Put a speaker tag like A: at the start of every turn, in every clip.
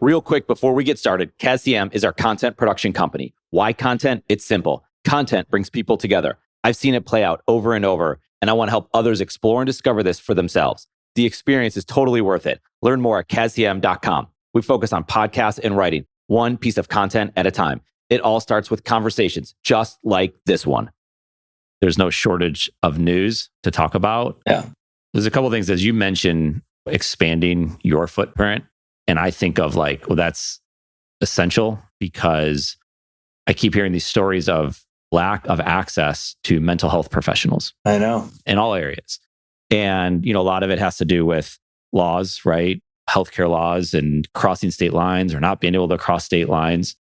A: Real quick before we get started, CASDM is our content production company. Why content? It's simple. Content brings people together. I've seen it play out over and over, and I want to help others explore and discover this for themselves. The experience is totally worth it. Learn more at CASDM.com. We focus on podcasts and writing, one piece of content at a time. It all starts with conversations, just like this one. There's no shortage of news to talk about.
B: Yeah.
A: There's a couple of things, as you mentioned, expanding your footprint. And I think of like, well, that's essential because I keep hearing these stories of lack of access to mental health professionals.
B: I know.
A: In all areas. And, a lot of it has to do with laws, right? Healthcare laws and crossing state lines or not being able to cross state lines.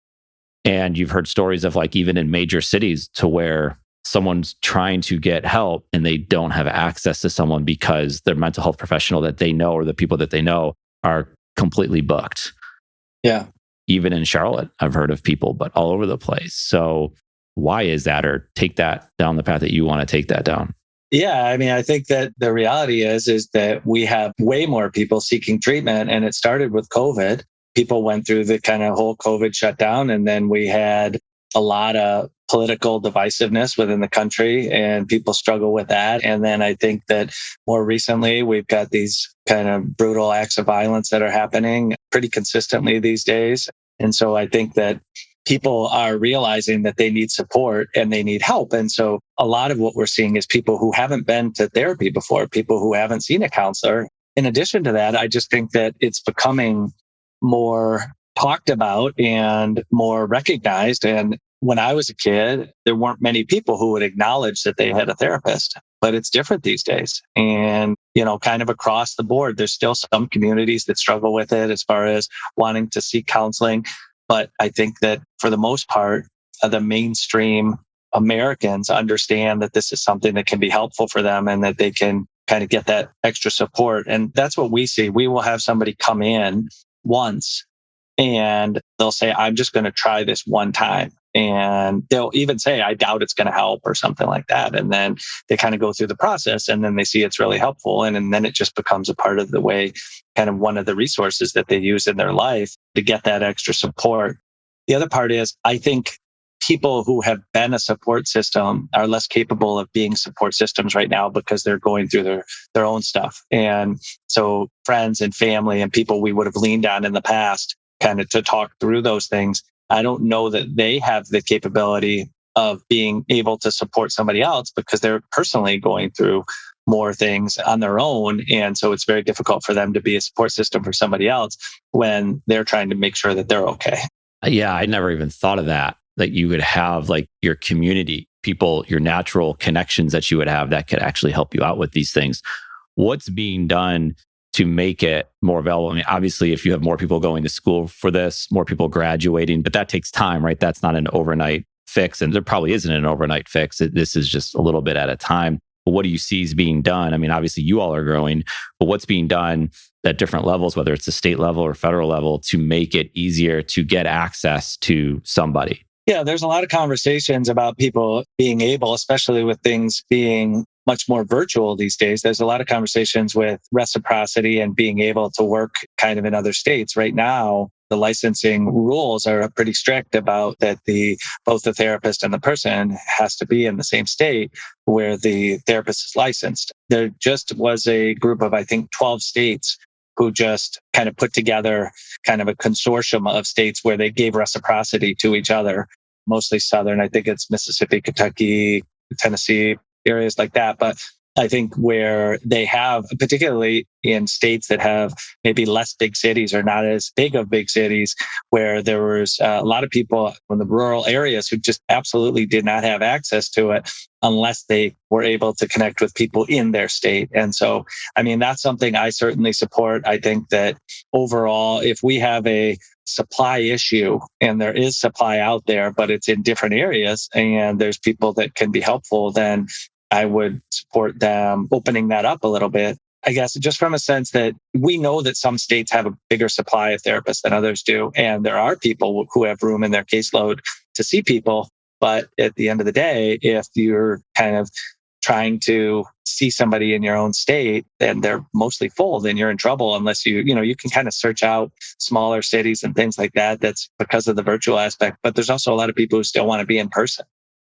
A: And you've heard stories of like even in major cities to where someone's trying to get help and they don't have access to someone because their mental health professional that they know or the people that they know are completely booked.
B: Yeah.
A: Even in Charlotte, I've heard of people, but all over the place. So why is that? Or take that down the path that you want to take that down.
B: Yeah. I mean, I think that the reality is that we have way more people seeking treatment, and it started with COVID. People went through the kind of whole COVID shutdown, and then we had a lot of political divisiveness within the country, and people struggle with that. And then I think that more recently, we've got these kind of brutal acts of violence that are happening pretty consistently these days. And so I think that people are realizing that they need support and they need help. And so a lot of what we're seeing is people who haven't been to therapy before, people who haven't seen a counselor. In addition to that, I just think that it's becoming more talked about and more recognized. And when I was a kid, there weren't many people who would acknowledge that they had a therapist, but it's different these days. And, kind of across the board, there's still some communities that struggle with it as far as wanting to seek counseling. But I think that for the most part, the mainstream Americans understand that this is something that can be helpful for them and that they can kind of get that extra support. And that's what we see. We will have somebody come in once and they'll say, I'm just going to try this one time. And they'll even say, I doubt it's going to help or something like that. And then they kind of go through the process and then they see it's really helpful. And then it just becomes a part of the way, kind of one of the resources that they use in their life to get that extra support. The other part is, I think people who have been a support system are less capable of being support systems right now because they're going through their own stuff. And so friends and family and people we would have leaned on in the past kind of to talk through those things, I don't know that they have the capability of being able to support somebody else because they're personally going through more things on their own. And so it's very difficult for them to be a support system for somebody else when they're trying to make sure that they're okay.
A: Yeah, I never even thought of that you would have like your community, people, your natural connections that you would have that could actually help you out with these things. What's being done to make it more available? I mean, obviously, if you have more people going to school for this, more people graduating, but that takes time, right? That's not an overnight fix. And there probably isn't an overnight fix. This is just a little bit at a time. But what do you see is being done? I mean, obviously, you all are growing, but what's being done at different levels, whether it's the state level or federal level, to make it easier to get access to somebody?
B: Yeah, there's a lot of conversations about people being able, especially with things being much more virtual these days. There's a lot of conversations with reciprocity and being able to work kind of in other states. Right now, the licensing rules are pretty strict about that both the therapist and the person has to be in the same state where the therapist is licensed. There just was a group of, I think, 12 states who just kind of put together kind of a consortium of states where they gave reciprocity to each other, mostly Southern. I think it's Mississippi, Kentucky, Tennessee, areas like that. But I think where they have, particularly in states that have maybe less big cities or not as big of big cities, where there was a lot of people in the rural areas who just absolutely did not have access to it unless they were able to connect with people in their state. And so, I mean, that's something I certainly support. I think that overall, if we have a supply issue and there is supply out there, but it's in different areas and there's people that can be helpful, then I would support them opening that up a little bit. I guess just from a sense that we know that some states have a bigger supply of therapists than others do. And there are people who have room in their caseload to see people. But at the end of the day, if you're kind of trying to see somebody in your own state and they're mostly full, then you're in trouble unless you can kind of search out smaller cities and things like that. That's because of the virtual aspect. But there's also a lot of people who still want to be in person.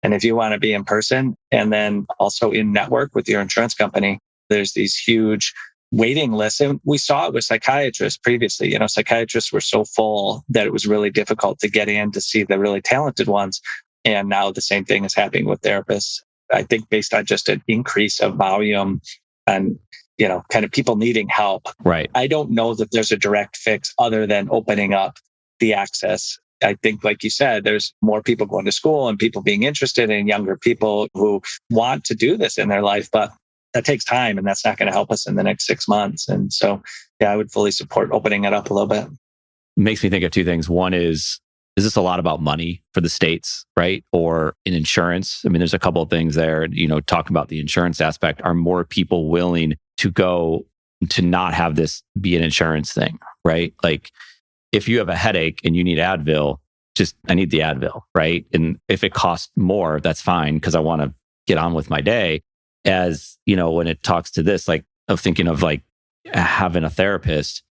B: And if you want to be in person and then also in network with your insurance company, there's these huge waiting lists. And we saw it with psychiatrists previously. Psychiatrists were so full that it was really difficult to get in to see the really talented ones. And now the same thing is happening with therapists. I think based on just an increase of volume and, kind of people needing help.
A: Right.
B: I don't know that there's a direct fix other than opening up the access. I think, like you said, there's more people going to school and people being interested in younger people who want to do this in their life, but that takes time and that's not going to help us in the next 6 months. And so, I would fully support opening it up a little bit.
A: It makes me think of two things. One is this a lot about money for the states, right? Or in insurance? I mean, there's a couple of things there, talk about the insurance aspect. Are more people willing to go to not have this be an insurance thing, right? Like if you have a headache and you need Advil, I need the Advil, right? And if it costs more, that's fine because I want to get on with my day. As, when it talks to this, like of thinking of like having a therapist,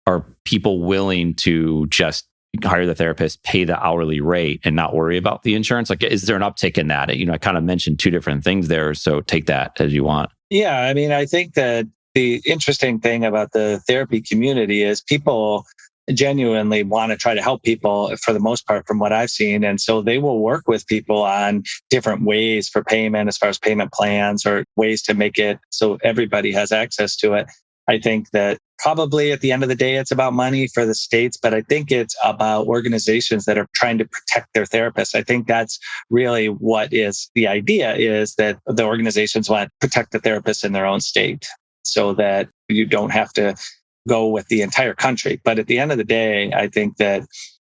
A: are people willing to just hire the therapist, pay the hourly rate and not worry about the insurance? Like, is there an uptick in that? I kind of mentioned two different things there. So take that as you want.
B: Yeah. I mean, I think that the interesting thing about the therapy community is people genuinely want to try to help people for the most part from what I've seen. And so they will work with people on different ways for payment as far as payment plans or ways to make it so everybody has access to it. I think that probably at the end of the day, it's about money for the states, but I think it's about organizations that are trying to protect their therapists. I think that's really what is the idea, is that the organizations want to protect the therapists in their own state so that you don't have to go with the entire country. But at the end of the day, I think that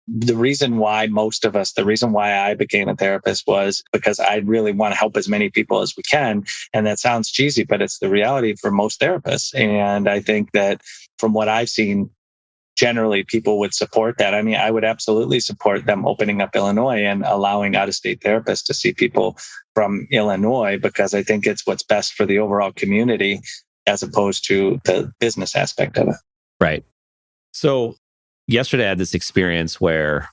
B: the reason why I became a therapist was because I really want to help as many people as we can. And that sounds cheesy, but it's the reality for most therapists. And I think that from what I've seen, generally people would support that. I mean, I would absolutely support them opening up Illinois and allowing out-of-state therapists to see people from Illinois, because I think it's what's best for the overall community as opposed to the business aspect of it.
A: Right. So yesterday I had this experience where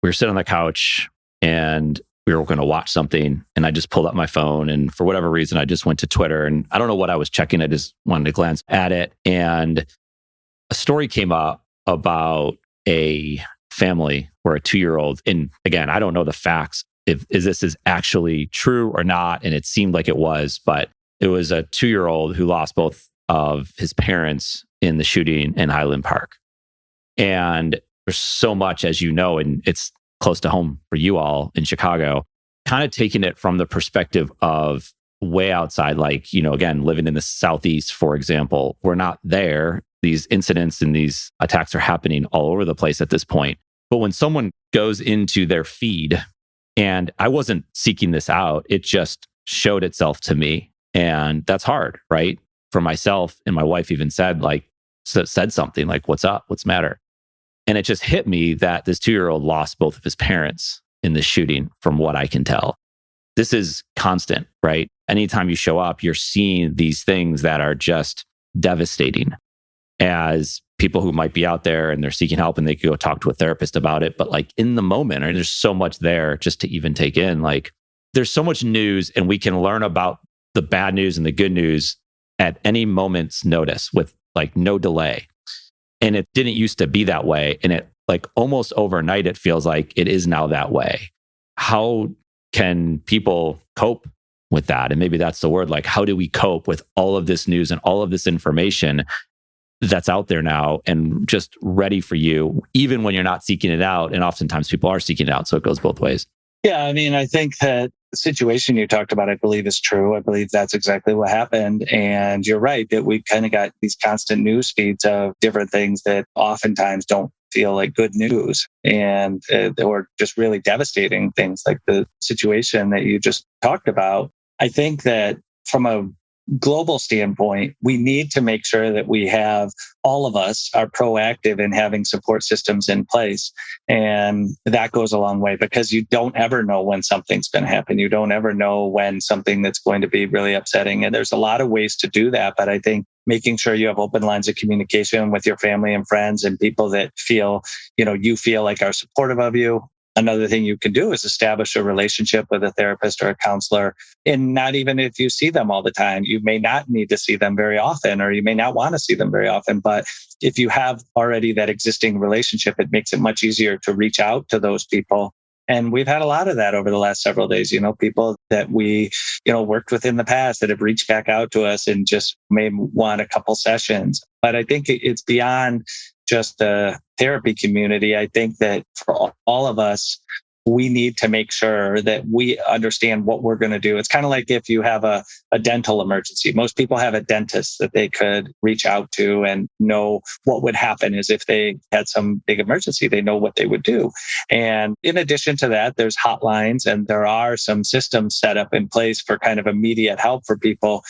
A: we were sitting on the couch and we were going to watch something, and I just pulled up my phone, and for whatever reason, I just went to Twitter, and I don't know what I was checking. I just wanted to glance at it, and a story came up about a family where a 2-year-old, and again, I don't know the facts if this is actually true or not, and it seemed like it was, but it was a 2-year-old who lost both of his parents in the shooting in Highland Park. And there's so much, as you know, and it's close to home for you all in Chicago, kind of taking it from the perspective of way outside, like, again, living in the Southeast, for example, we're not there. These incidents and these attacks are happening all over the place at this point. But when someone goes into their feed, and I wasn't seeking this out, it just showed itself to me. And that's hard, right? For myself, and my wife even said something like, "What's up? What's the matter?" And it just hit me that this 2-year-old lost both of his parents in this shooting, from what I can tell. This is constant, right? Anytime you show up, you're seeing these things that are just devastating. As people who might be out there and they're seeking help and they could go talk to a therapist about it. But like in the moment, there's so much there just to even take in. Like there's so much news, and we can learn about the bad news and the good news at any moment's notice with like no delay. And it didn't used to be that way. And it like almost overnight, it feels like it is now that way. How can people cope with that? And maybe that's the word. Like, how do we cope with all of this news and all of this information that's out there now and just ready for you, even when you're not seeking it out? And oftentimes people are seeking it out. So it goes both ways.
B: Yeah, I mean, I think that the situation you talked about, I believe is true. I believe that's exactly what happened. And you're right that we kind of got these constant news feeds of different things that oftentimes don't feel like good news, and or just really devastating things like the situation that you just talked about. I think that from a global standpoint, we need to make sure that we have all of us are proactive in having support systems in place. And that goes a long way because you don't ever know when something's going to happen. You don't ever know when something that's going to be really upsetting. And there's a lot of ways to do that. But I think making sure you have open lines of communication with your family and friends and people that feel, you feel like are supportive of you. Another thing you can do is establish a relationship with a therapist or a counselor. And not even if you see them all the time, you may not need to see them very often, or you may not want to see them very often. But if you have already that existing relationship, it makes it much easier to reach out to those people. And we've had a lot of that over the last several days, people that we, worked with in the past that have reached back out to us and just may want a couple sessions. But I think it's beyond just the therapy community. I think that for all of us, we need to make sure that we understand what we're going to do. It's kind of like if you have a dental emergency. Most people have a dentist that they could reach out to and know what would happen is if they had some big emergency, they know what they would do. And in addition to that, there's hotlines and there are some systems set up in place for kind of immediate help for people.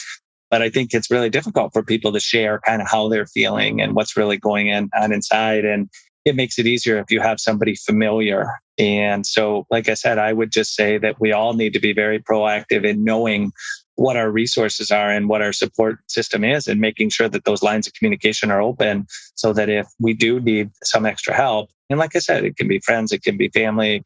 B: But I think it's really difficult for people to share kind of how they're feeling and what's really going on inside. And it makes it easier if you have somebody familiar. And so, like I said, I would just say that we all need to be very proactive in knowing what our resources are and what our support system is and making sure that those lines of communication are open so that if we do need some extra help, and like I said, it can be friends, it can be family,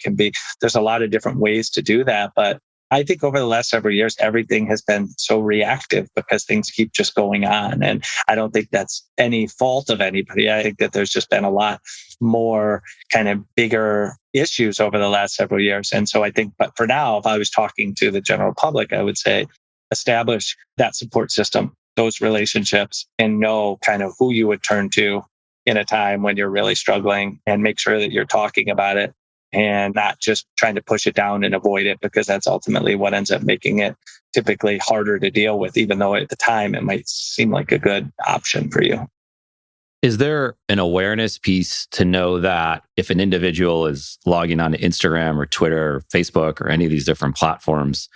B: there's a lot of different ways to do that. But I think over the last several years, everything has been so reactive because things keep just going on. And I don't think that's any fault of anybody. I think that there's just been a lot more kind of bigger issues over the last several years. And so I think, but for now, if I was talking to the general public, I would say establish that support system, those relationships, and know kind of who you would turn to in a time when you're really struggling, and make sure that you're talking about it and not just trying to push it down and avoid it, because that's ultimately what ends up making it typically harder to deal with, even though at the time it might seem like a good option for you.
A: Is there an awareness piece to know that if an individual is logging on to Instagram or Twitter or Facebook or any of these different platforms,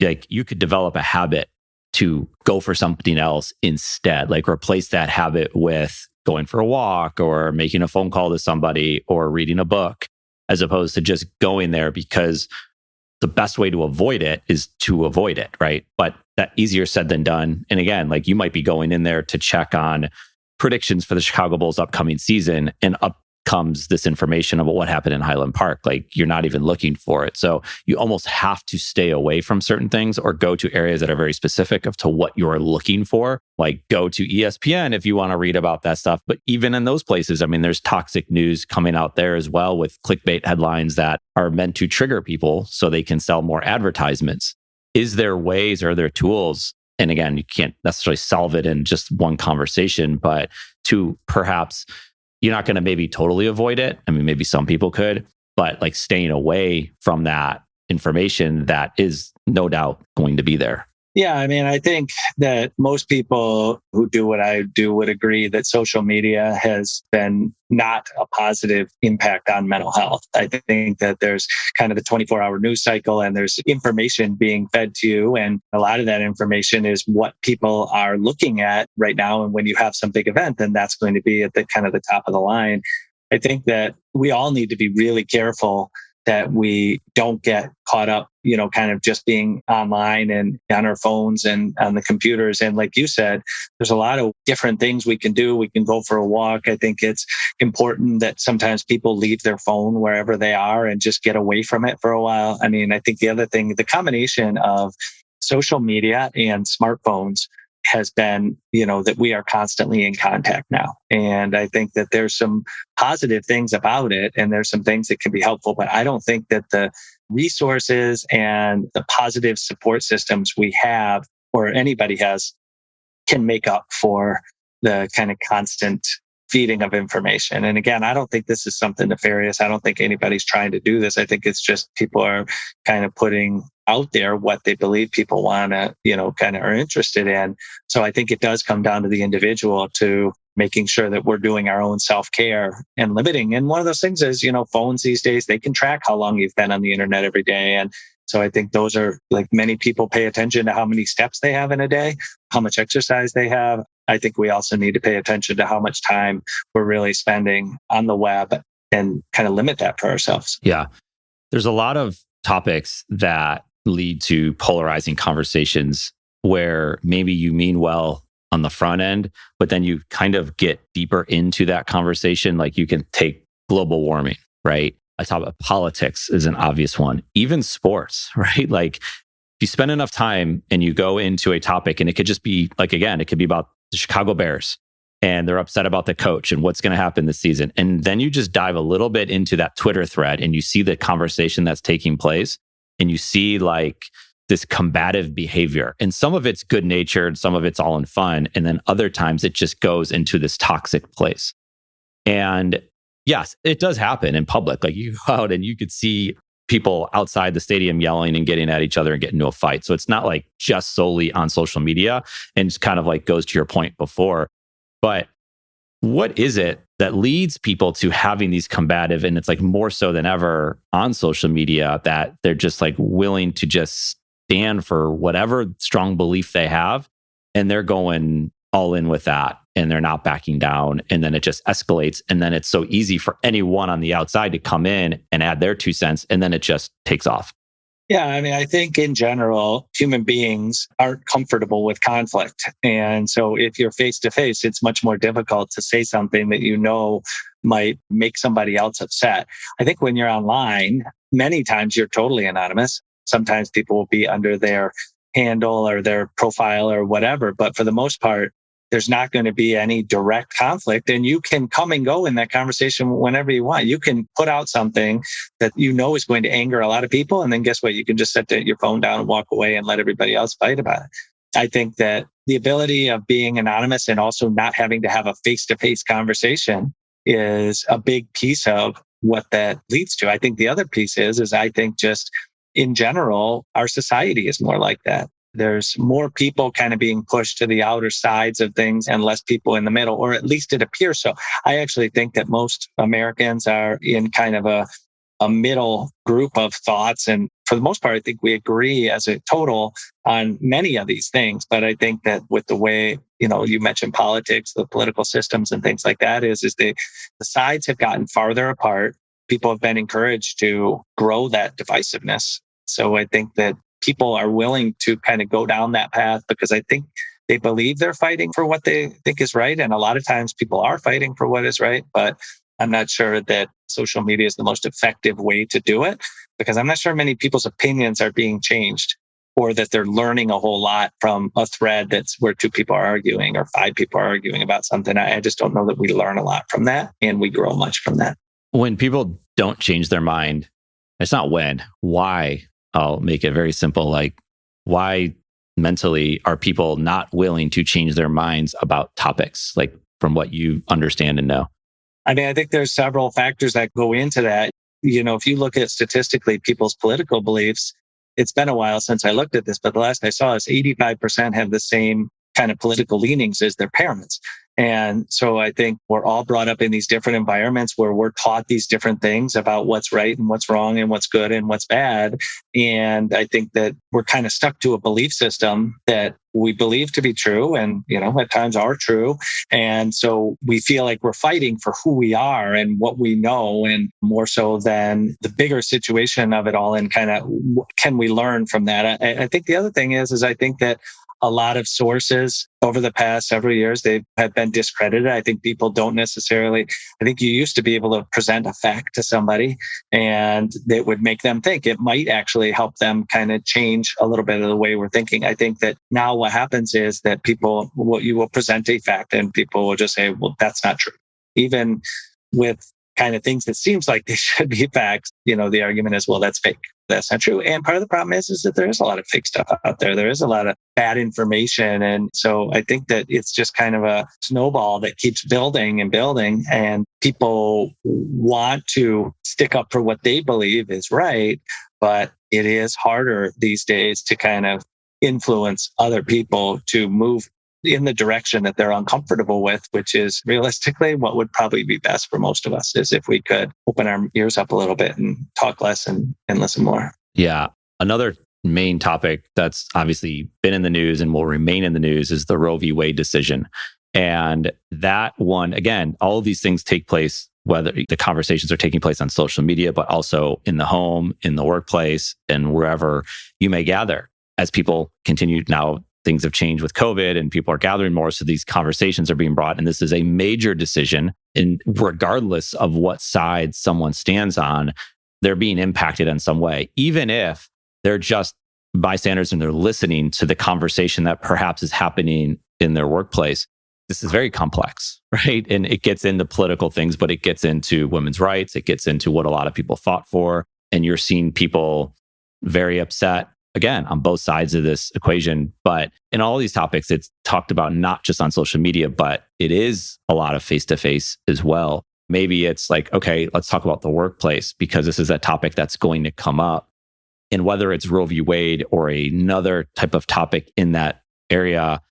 A: like you could develop a habit to go for something else instead, like replace that habit with going for a walk or making a phone call to somebody or reading a book, as opposed to just going there, because the best way to avoid it is to avoid it, right? But that easier said than done. And again, like you might be going in there to check on predictions for the Chicago Bulls upcoming season, and up comes this information about what happened in Highland Park. Like you're not even looking for it. So you almost have to stay away from certain things or go to areas that are very specific of to what you're looking for. Like go to ESPN if you want to read about that stuff. But even in those places, I mean, there's toxic news coming out there as well with clickbait headlines that are meant to trigger people so they can sell more advertisements. Is there ways, or are there tools? And again, you can't necessarily solve it in just one conversation, but to perhaps, you're not going to maybe totally avoid it. I mean, maybe some people could, but like staying away from that information that is no doubt going to be there.
B: Yeah, I mean, I think that most people who do what I do would agree that social media has been not a positive impact on mental health. I think that there's kind of the 24-hour news cycle and there's information being fed to you. And a lot of that information is what people are looking at right now. And when you have some big event, then that's going to be at the kind of the top of the line. I think that we all need to be really careful that we don't get caught up, kind of just being online and on our phones and on the computers. And like you said, there's a lot of different things we can do. We can go for a walk. I think it's important that sometimes people leave their phone wherever they are and just get away from it for a while. I mean, I think the other thing, the combination of social media and smartphones has been, that we are constantly in contact now. And I think that there's some positive things about it and there's some things that can be helpful, but I don't think that the resources and the positive support systems we have or anybody has can make up for the kind of constant feeding of information. And again, I don't think this is something nefarious. I don't think anybody's trying to do this. I think it's just people are kind of putting out there what they believe people want to, kind of are interested in. So I think it does come down to the individual to making sure that we're doing our own self-care and limiting. And one of those things is, phones these days, they can track how long you've been on the internet every day. And So I think those are like many people pay attention to how many steps they have in a day, how much exercise they have. I think we also need to pay attention to how much time we're really spending on the web and kind of limit that for ourselves.
A: Yeah. There's a lot of topics that lead to polarizing conversations where maybe you mean well on the front end, but then you kind of get deeper into that conversation. Like you can take global warming, right? I talk about politics is an obvious one, even sports, right? Like if you spend enough time and you go into a topic and it could just be like, again, it could be about the Chicago Bears and they're upset about the coach and what's going to happen this season. And then you just dive a little bit into that Twitter thread and you see the conversation that's taking place and you see like this combative behavior. And some of it's good natured, some of it's all in fun. And then other times it just goes into this toxic place. And yes, it does happen in public. Like you go out and you could see people outside the stadium yelling and getting at each other and getting into a fight. So it's not like just solely on social media, and it's kind of like goes to your point before. But what is it that leads people to having these combative, and it's like more so than ever on social media, that they're just like willing to just stand for whatever strong belief they have, and they're going all in with that and they're not backing down, and then it just escalates, and then it's so easy for anyone on the outside to come in and add their 2 cents, and then it just takes off.
B: Yeah, I mean, I think in general, human beings aren't comfortable with conflict. And so if you're face to face, it's much more difficult to say something that you know might make somebody else upset. I think when you're online, many times you're totally anonymous. Sometimes people will be under their handle or their profile or whatever. But for the most part, there's not going to be any direct conflict, and you can come and go in that conversation whenever you want. You can put out something that you know is going to anger a lot of people, and then guess what? You can just set your phone down and walk away and let everybody else fight about it. I think that the ability of being anonymous and also not having to have a face-to-face conversation is a big piece of what that leads to. I think the other piece is I think just in general, our society is more like that. There's more people kind of being pushed to the outer sides of things and less people in the middle, or at least it appears so. I actually think that most Americans are in kind of a middle group of thoughts. And for the most part, I think we agree as a total on many of these things. But I think that with the way, you mentioned politics, the political systems and things like that is the sides have gotten farther apart. People have been encouraged to grow that divisiveness. So I think that people are willing to kind of go down that path because I think they believe they're fighting for what they think is right. And a lot of times people are fighting for what is right, but I'm not sure that social media is the most effective way to do it, because I'm not sure many people's opinions are being changed, or that they're learning a whole lot from a thread that's where 2 people are arguing or 5 people are arguing about something. I just don't know that we learn a lot from that and we grow much from that.
A: When people don't change their mind, it's not when, why. I'll make it very simple. Like, why mentally are people not willing to change their minds about topics, like from what you understand and know?
B: I mean, I think there's several factors that go into that. If you look at statistically people's political beliefs, it's been a while since I looked at this, but the last I saw is 85% have the same kind of political leanings as their parents. And so I think we're all brought up in these different environments where we're taught these different things about what's right and what's wrong and what's good and what's bad. And I think that we're kind of stuck to a belief system that we believe to be true and, at times are true. And so we feel like we're fighting for who we are and what we know, and more so than the bigger situation of it all and kind of what can we learn from that. I think the other thing is I think that a lot of sources over the past several years, they have been discredited. I think people don't necessarily, I think you used to be able to present a fact to somebody and it would make them think. It might actually help them kind of change a little bit of the way we're thinking. I think that now what happens is that you will present a fact and people will just say, well, that's not true. Even with kind of things that seems like they should be facts, the argument is, well, that's fake. That's not true. And part of the problem is that there is a lot of fake stuff out there. There is a lot of bad information. And so I think that it's just kind of a snowball that keeps building and building. And people want to stick up for what they believe is right. But it is harder these days to kind of influence other people to move in the direction that they're uncomfortable with, which is realistically what would probably be best for most of us, is if we could open our ears up a little bit and talk less and listen more.
A: Yeah. Another main topic that's obviously been in the news and will remain in the news is the Roe v. Wade decision. And that one, again, all of these things take place, whether the conversations are taking place on social media, but also in the home, in the workplace, and wherever you may gather. As people continue now, things have changed with COVID and people are gathering more. So these conversations are being brought. And this is a major decision. And regardless of what side someone stands on, they're being impacted in some way, even if they're just bystanders and they're listening to the conversation that perhaps is happening in their workplace. This is very complex, right? And it gets into political things, but it gets into women's rights. It gets into what a lot of people fought for. And you're seeing people very upset, again, on both sides of this equation. But in all these topics, it's talked about not just on social media, but it is a lot of face-to-face as well. Maybe it's like, okay, let's talk about the workplace because this is a topic that's going to come up. And whether it's Roe v. Wade or another type of topic in that area,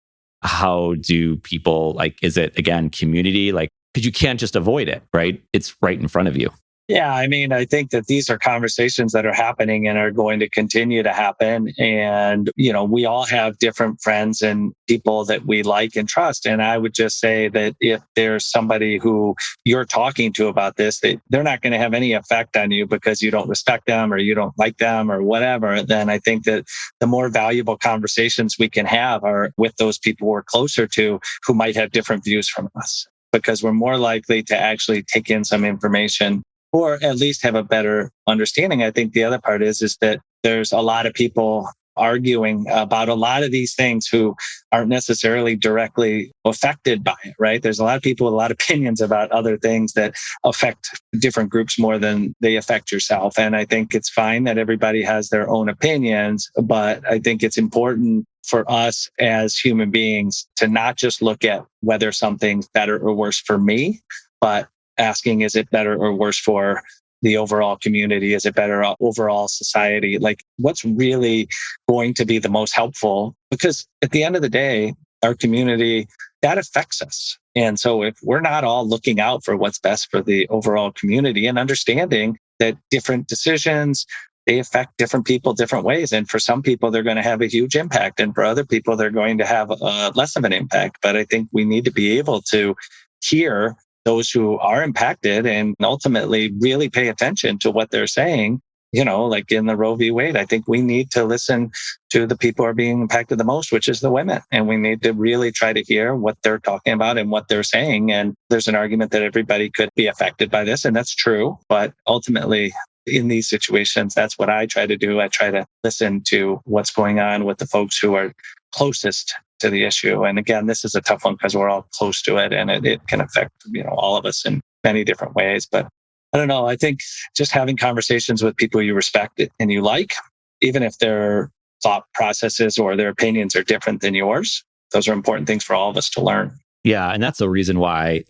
A: how do people, like, is it, again, community? Like, because you can't just avoid it, right? It's right in front of you.
B: Yeah, I mean, I think that these are conversations that are happening and are going to continue to happen. And, we all have different friends and people that we like and trust. And I would just say that if there's somebody who you're talking to about this, they're not going to have any effect on you because you don't respect them or you don't like them or whatever, then I think that the more valuable conversations we can have are with those people we're closer to who might have different views from us, because we're more likely to actually take in some information or at least have a better understanding. I think the other part is that there's a lot of people arguing about a lot of these things who aren't necessarily directly affected by it, right? There's a lot of people with a lot of opinions about other things that affect different groups more than they affect yourself. And I think it's fine that everybody has their own opinions, but I think it's important for us as human beings to not just look at whether something's better or worse for me, but asking, is it better or worse for the overall community? Is it better overall society? Like, what's really going to be the most helpful? Because at the end of the day, our community, that affects us. And so if we're not all looking out for what's best for the overall community and understanding that different decisions, they affect different people different ways. And for some people, they're going to have a huge impact. And for other people, they're going to have less of an impact. But I think we need to be able to hear those who are impacted and ultimately really pay attention to what they're saying. Like in the Roe v. Wade, I think we need to listen to the people who are being impacted the most, which is the women. And we need to really try to hear what they're talking about and what they're saying. And there's an argument that everybody could be affected by this, and that's true. But ultimately, in these situations, that's what I try to do. I try to listen to what's going on with the folks who are closest to the issue. And again, this is a tough one because we're all close to it and it can affect, all of us in many different ways. But I don't know. I think just having conversations with people you respect and you like, even if their thought processes or their opinions are different than yours, those are important things for all of us to learn.
A: Yeah. And that's the reason why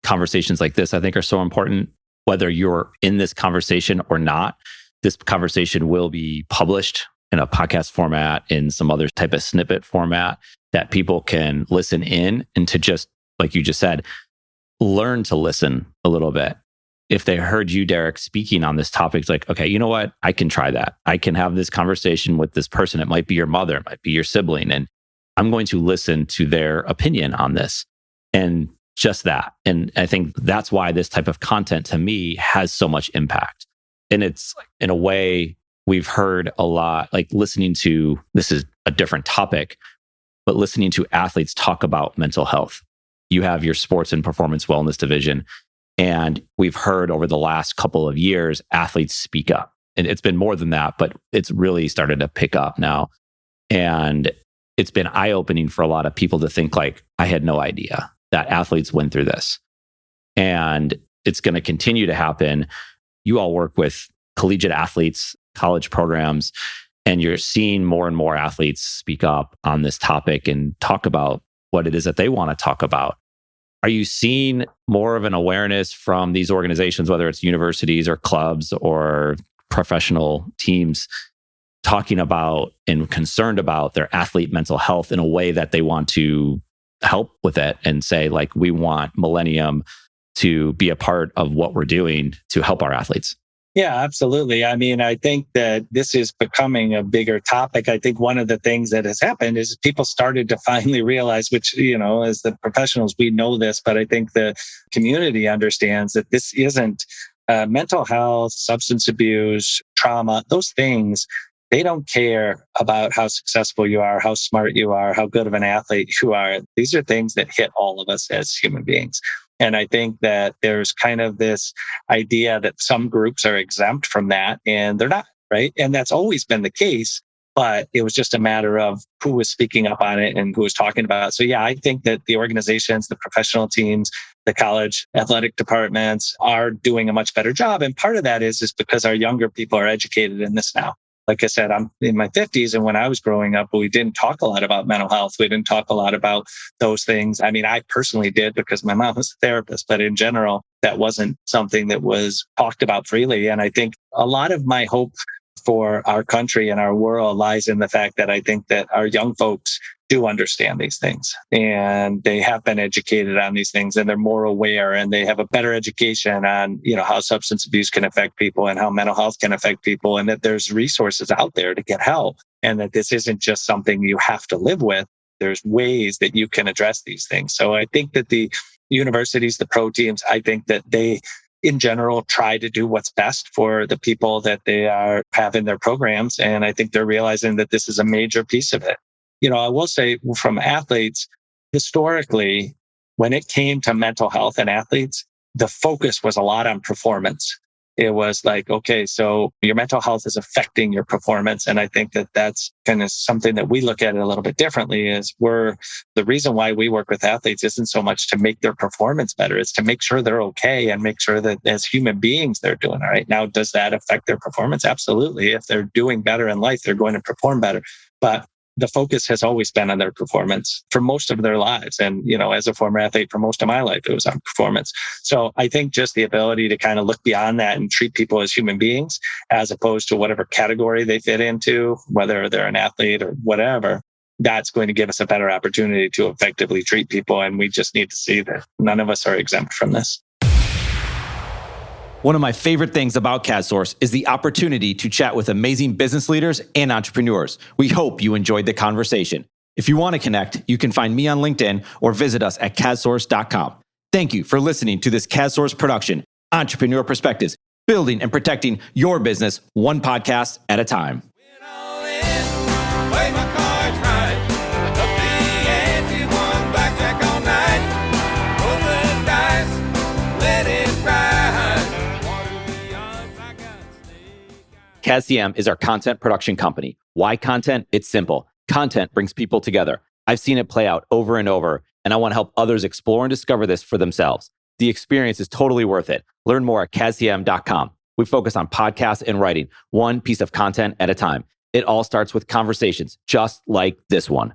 A: conversations like this, I think, are so important, whether you're in this conversation or not. This conversation will be published in a podcast format, in some other type of snippet format that people can listen in and to just, like you just said, learn to listen a little bit. If they heard you, Derek, speaking on this topic, it's like, okay, you know what? I can try that. I can have this conversation with this person. It might be your mother, it might be your sibling, and I'm going to listen to their opinion on this. And just that. And I think that's why this type of content to me has so much impact. And it's, in a way, we've heard a lot, listening to, this is a different topic, but listening to athletes talk about mental health. You have your sports and performance wellness division. And we've heard over the last couple of years, athletes speak up. And it's been more than that, but it's really started to pick up now. And it's been eye-opening for a lot of people to think I had no idea that athletes went through this. And it's going to continue to happen. You all work with collegiate athletes, college programs, and you're seeing more and more athletes speak up on this topic and talk about what it is that they want to talk about. Are you seeing more of an awareness from these organizations, whether it's universities or clubs or professional teams, talking about and concerned about their athlete mental health in a way that they want to help with it and say, we want Millennium to be a part of what we're doing to help our athletes?
B: Yeah, absolutely. I mean, I think that this is becoming a bigger topic. I think one of the things that has happened is people started to finally realize, which, as the professionals, we know this, but I think the community understands that this isn't mental health, substance abuse, trauma, those things. They don't care about how successful you are, how smart you are, how good of an athlete you are. These are things that hit all of us as human beings. And I think that there's kind of this idea that some groups are exempt from that, and they're not, right? And that's always been the case, but it was just a matter of who was speaking up on it and who was talking about it. So yeah, I think that the organizations, the professional teams, the college athletic departments are doing a much better job. And part of that is because our younger people are educated in this now. Like I said, I'm in my 50s. And when I was growing up, we didn't talk a lot about mental health. We didn't talk a lot about those things. I mean, I personally did because my mom was a therapist, but in general, that wasn't something that was talked about freely. And I think a lot of my hope for our country and our world lies in the fact that I think that our young folks do understand these things and they have been educated on these things and they're more aware and they have a better education on, how substance abuse can affect people and how mental health can affect people, and that there's resources out there to get help, and that this isn't just something you have to live with. There's ways that you can address these things. So I think that the universities, the pro teams, I think that they in general try to do what's best for the people that they are having their programs. And I think they're realizing that this is a major piece of it. I will say from athletes, historically, when it came to mental health and athletes, the focus was a lot on performance. It was like, okay, so your mental health is affecting your performance. And I think that that's kind of something that we look at it a little bit differently is the reason why we work with athletes isn't so much to make their performance better. It's to make sure they're okay and make sure that as human beings, they're doing all right. Now, does that affect their performance? Absolutely. If they're doing better in life, they're going to perform better. But the focus has always been on their performance for most of their lives. And, as a former athlete for most of my life, it was on performance. So I think just the ability to kind of look beyond that and treat people as human beings, as opposed to whatever category they fit into, whether they're an athlete or whatever, that's going to give us a better opportunity to effectively treat people. And we just need to see that none of us are exempt from this.
A: One of my favorite things about CADSource is the opportunity to chat with amazing business leaders and entrepreneurs. We hope you enjoyed the conversation. If you want to connect, you can find me on LinkedIn or visit us at cadsource.com. Thank you for listening to this CADSource production, Entrepreneur Perspectives, building and protecting your business one podcast at a time. CADCM is our content production company. Why content? It's simple. Content brings people together. I've seen it play out over and over, and I want to help others explore and discover this for themselves. The experience is totally worth it. Learn more at cadcm.com. We focus on podcasts and writing, one piece of content at a time. It all starts with conversations just like this one.